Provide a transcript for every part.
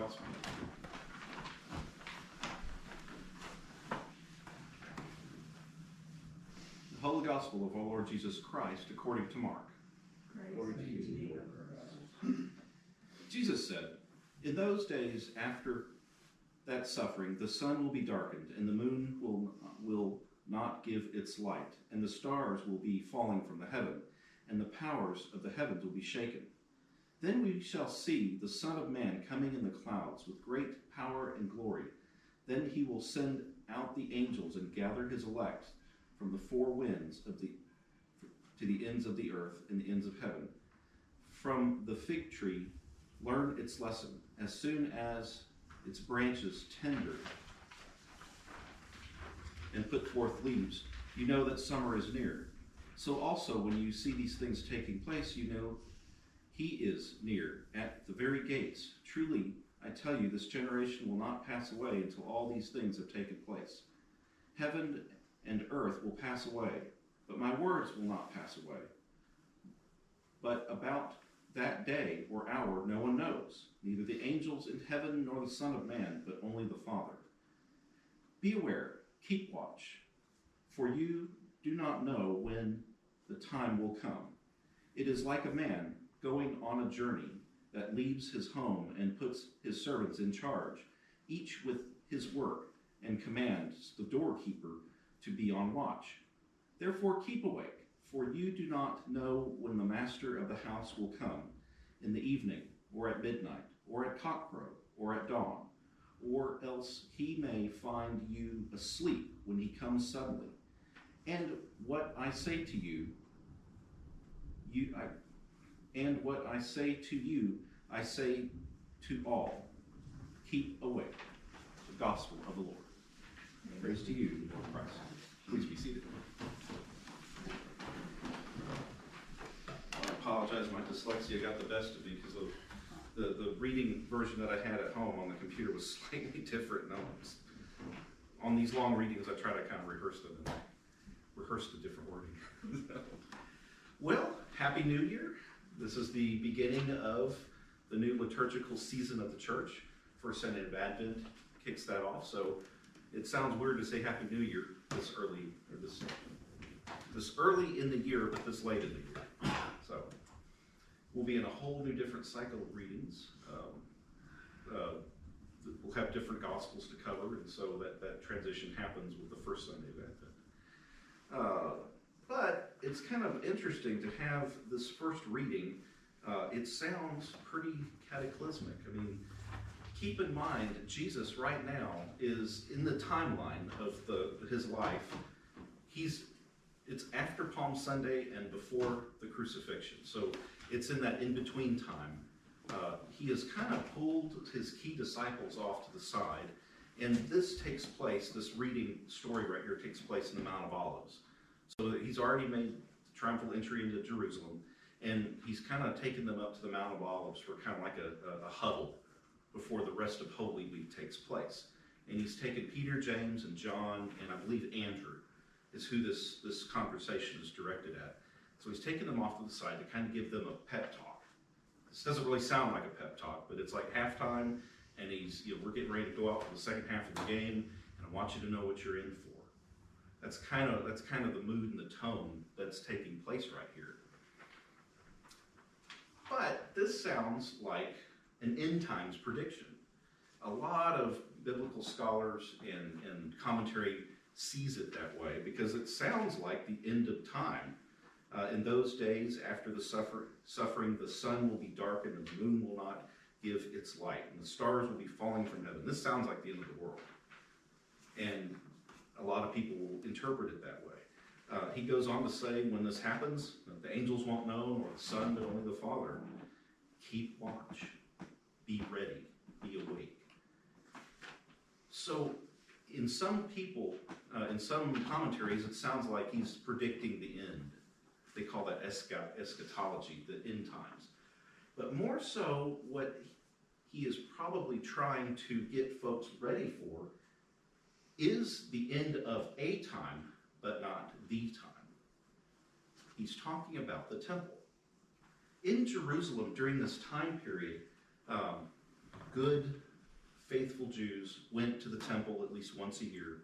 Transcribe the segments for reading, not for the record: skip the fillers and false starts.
Gospel. The Holy Gospel of our Lord Jesus Christ according to Mark. Glory to you. Jesus said, "In those days after that suffering, the sun will be darkened, and the moon will not give its light, and the stars will be falling from the heaven, and the powers of the heavens will be shaken. Then we shall see the Son of Man coming in the clouds with great power and glory. Then he will send out the angels and gather his elect from the four winds to the ends of the earth and the ends of heaven. From the fig tree, learn its lesson. As soon as its branches tender and put forth leaves, you know that summer is near. So also when you see these things taking place, you know he is near at the very gates. Truly, I tell you, this generation will not pass away until all these things have taken place. Heaven and earth will pass away, but my words will not pass away. But about that day or hour no one knows, neither the angels in heaven nor the Son of Man, but only the Father. Be aware, keep watch, for you do not know when the time will come. It is like a man going on a journey that leaves his home and puts his servants in charge, each with his work, and commands the doorkeeper to be on watch. Therefore keep awake, for you do not know when the master of the house will come, in the evening, or at midnight, or at cockcrow, or at dawn, or else he may find you asleep when he comes suddenly. And what I say to you, I say to all, keep awake. The Gospel of the Lord. Praise to you, Lord Christ. Please be seated. I apologize, my dyslexia got the best of me because the reading version that I had at home on the computer was slightly different. On these long readings, I try to kind of rehearse them and rehearse the different wording. Well, Happy New Year. This is the beginning of the new liturgical season of the church. First Sunday of Advent kicks that off, so it sounds weird to say Happy New Year this early in the year, but this late in the year. So we'll be in a whole new different cycle of readings. We'll have different Gospels to cover, and so that transition happens with the first Sunday of Advent. But it's kind of interesting to have this first reading. It sounds pretty cataclysmic. I mean, keep in mind, Jesus right now is in the timeline of his life. It's after Palm Sunday and before the crucifixion. So it's in that in-between time. He has kind of pulled his key disciples off to the side. And this reading story right here takes place in the Mount of Olives. So he's already made the triumphal entry into Jerusalem, and he's kind of taken them up to the Mount of Olives for kind of like a huddle before the rest of Holy Week takes place. And he's taken Peter, James, and John, and I believe Andrew is who this conversation is directed at. So he's taken them off to the side to kind of give them a pep talk. This doesn't really sound like a pep talk, but it's like halftime, and we're getting ready to go out for the second half of the game, and I want you to know what you're in for. That's kind of the mood and the tone that's taking place right here. But this sounds like an end times prediction. A lot of biblical scholars and commentary sees it that way because it sounds like the end of time. In those days after the suffering, the sun will be darkened and the moon will not give its light, and the stars will be falling from heaven. This sounds like the end of the world. And a lot of people will interpret it that way. He goes on to say, when this happens, the angels won't know, nor the Son, but only the Father. Keep watch. Be ready. Be awake. So, in some commentaries, it sounds like he's predicting the end. They call that eschatology, the end times. But more so, what he is probably trying to get folks ready for is the end of a time, but not the time. He's talking about the temple. In Jerusalem during this time period, good faithful Jews went to the temple at least once a year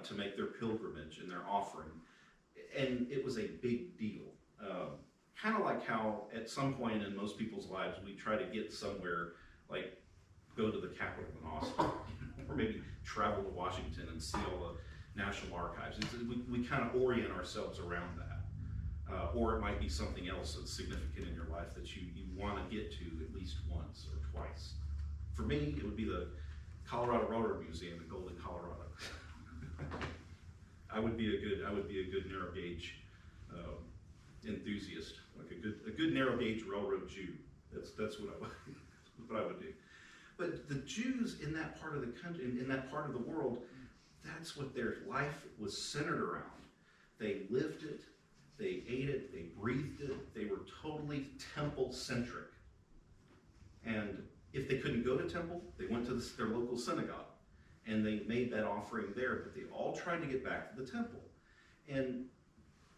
to make their pilgrimage and their offering. And it was a big deal. Kind of like how at some point in most people's lives we try to get somewhere, like go to the Capitol in Austin, or maybe travel to Washington and see all the National Archives. We kind of orient ourselves around that. Or it might be something else that's significant in your life that you want to get to at least once or twice. For me, it would be the Colorado Railroad Museum in Golden, Colorado. I would be a good narrow gauge enthusiast, like a good narrow gauge railroad Jew. That's what I would do. But the Jews in that part of the country, in that part of the world, that's what their life was centered around. They lived it, they ate it, they breathed it. They were totally temple-centric. And if they couldn't go to temple, they went to their local synagogue, and they made that offering there. But they all tried to get back to the temple. And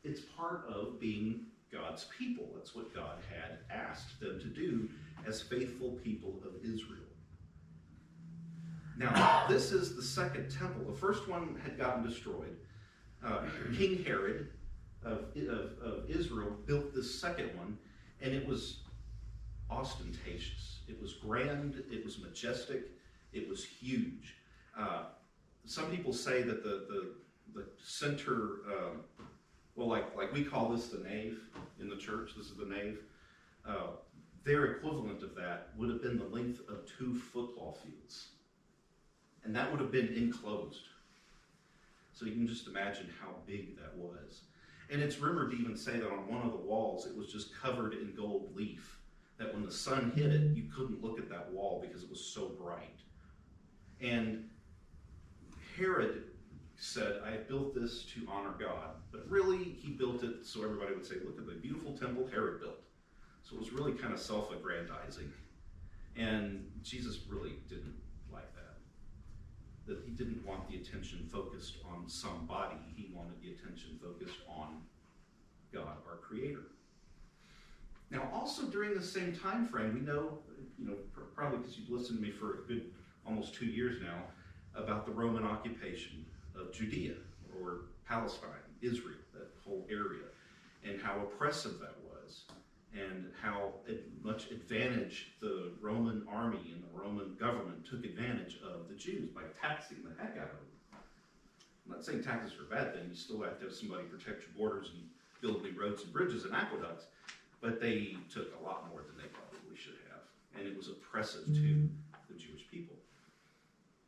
it's part of being God's people. That's what God had asked them to do as faithful people of Israel. Now, this is the second temple. The first one had gotten destroyed. King Herod of Israel built this second one, and it was ostentatious. It was grand. It was majestic. It was huge. Some people say that the center, like we call this the nave in the church. This is the nave. Their equivalent of that would have been the length of 2 football fields. And that would have been enclosed. So you can just imagine how big that was. And it's rumored to even say that on one of the walls, it was just covered in gold leaf. That when the sun hit it, you couldn't look at that wall because it was so bright. And Herod said, I built this to honor God. But really, he built it so everybody would say, look at the beautiful temple Herod built. So it was really kind of self-aggrandizing. And Jesus really didn't like that. That he didn't want the attention focused on somebody. He wanted the attention focused on God, our Creator. Now, also during the same time frame, we know, probably because you've listened to me for a good almost 2 years now, about the Roman occupation of Judea, or Palestine, Israel, that whole area, and how oppressive that was, and how much advantage the Roman army and the Roman government took advantage of the Jews by taxing the heck out of them. I'm not saying taxes are a bad thing. You still have to have somebody protect your borders and build new roads and bridges and aqueducts, but they took a lot more than they probably should have, and it was oppressive to the Jewish people.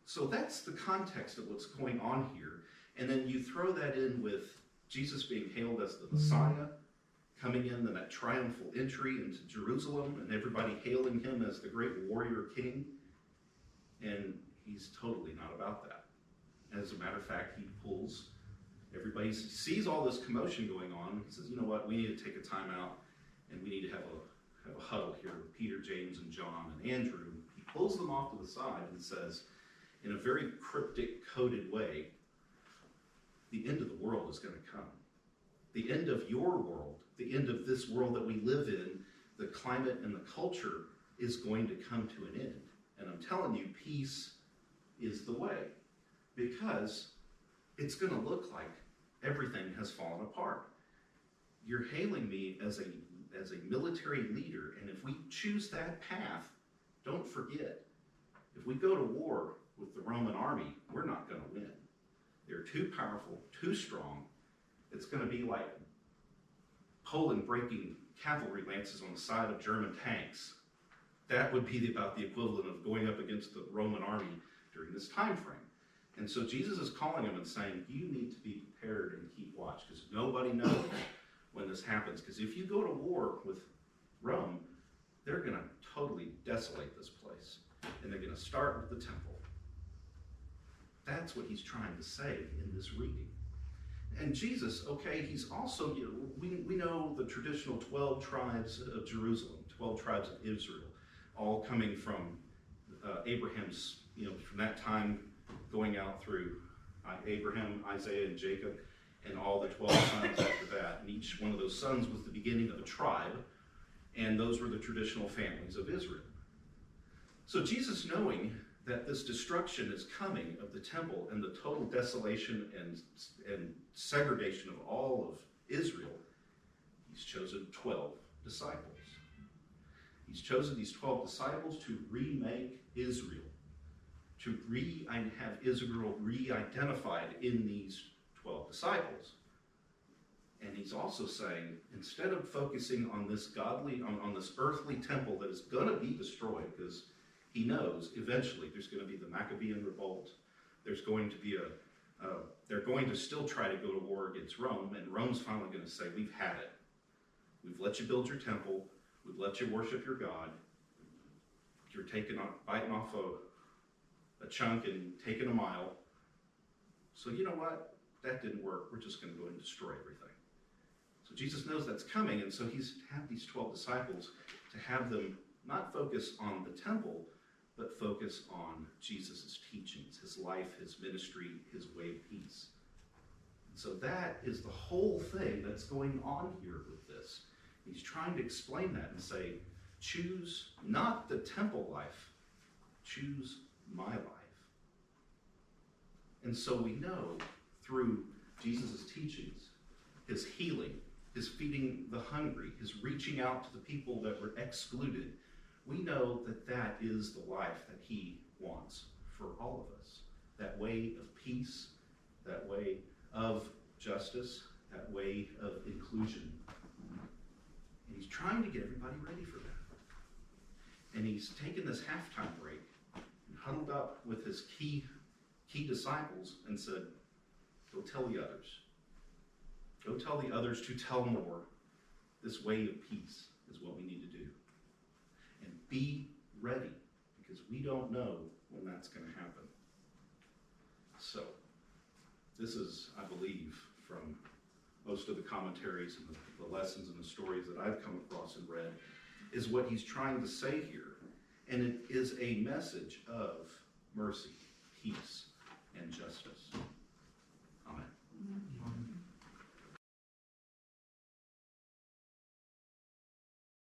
So that's the context of what's going on here, and then you throw that in with Jesus being hailed as the Messiah, coming in that triumphal entry into Jerusalem, and everybody hailing him as the great warrior king, and he's totally not about that. As a matter of fact, he pulls, everybody sees all this commotion going on, and says, you know what, we need to take a time out, and we need to have a huddle here with Peter, James, and John, and Andrew. He pulls them off to the side and says, in a very cryptic, coded way, the end of the world is going to come. The end of your world, the end of this world that we live in, the climate and the culture is going to come to an end. And I'm telling you, peace is the way. Because it's going to look like everything has fallen apart. You're hailing me as a military leader, and if we choose that path, don't forget, if we go to war with the Roman army, we're not going to win. They're too powerful, too strong. It's going to be like Poland breaking cavalry lances on the side of German tanks. That would be about the equivalent of going up against the Roman army during this time frame. And so Jesus is calling them and saying, you need to be prepared and keep watch, because nobody knows when this happens. Because if you go to war with Rome, they're going to totally desolate this place. And they're going to start with the temple. That's what he's trying to say in this reading. And Jesus, okay, he's also, we know the traditional 12 tribes of Jerusalem, 12 tribes of Israel, all coming from Abraham's, from that time going out through Abraham, Isaiah, and Jacob, and all the 12 sons after that. And each one of those sons was the beginning of a tribe, and those were the traditional families of Israel. So Jesus, knowing that this destruction is coming of the temple and the total desolation and segregation of all of Israel, he's chosen 12 disciples. He's chosen these 12 disciples to remake Israel, to have Israel re-identified in these 12 disciples. And he's also saying, instead of focusing on this on this earthly temple that is going to be destroyed, because he knows eventually there's going to be the Maccabean revolt, there's going to be they're going to still try to go to war against Rome, and Rome's finally going to say, we've had it. We've let you build your temple, we've let you worship your God, you're biting off a chunk and taking a mile. So you know what? That didn't work. We're just going to go and destroy everything. So Jesus knows that's coming, and so he's had these 12 disciples to have them not focus on the temple, but focus on Jesus' teachings, his life, his ministry, his way of peace. And so that is the whole thing that's going on here with this. He's trying to explain that and say, choose not the temple life, choose my life. And so we know through Jesus' teachings, his healing, his feeding the hungry, his reaching out to the people that were excluded, we know that that is the life that he wants for all of us. That way of peace, that way of justice, that way of inclusion. And he's trying to get everybody ready for that. And he's taken this halftime break and huddled up with his key disciples and said, go tell the others. Go tell the others to tell more. This way of peace is what we need to do. And be ready, because we don't know when that's going to happen. So, this is, I believe, from most of the commentaries and the lessons and the stories that I've come across and read, is what he's trying to say here. And it is a message of mercy, peace, and justice.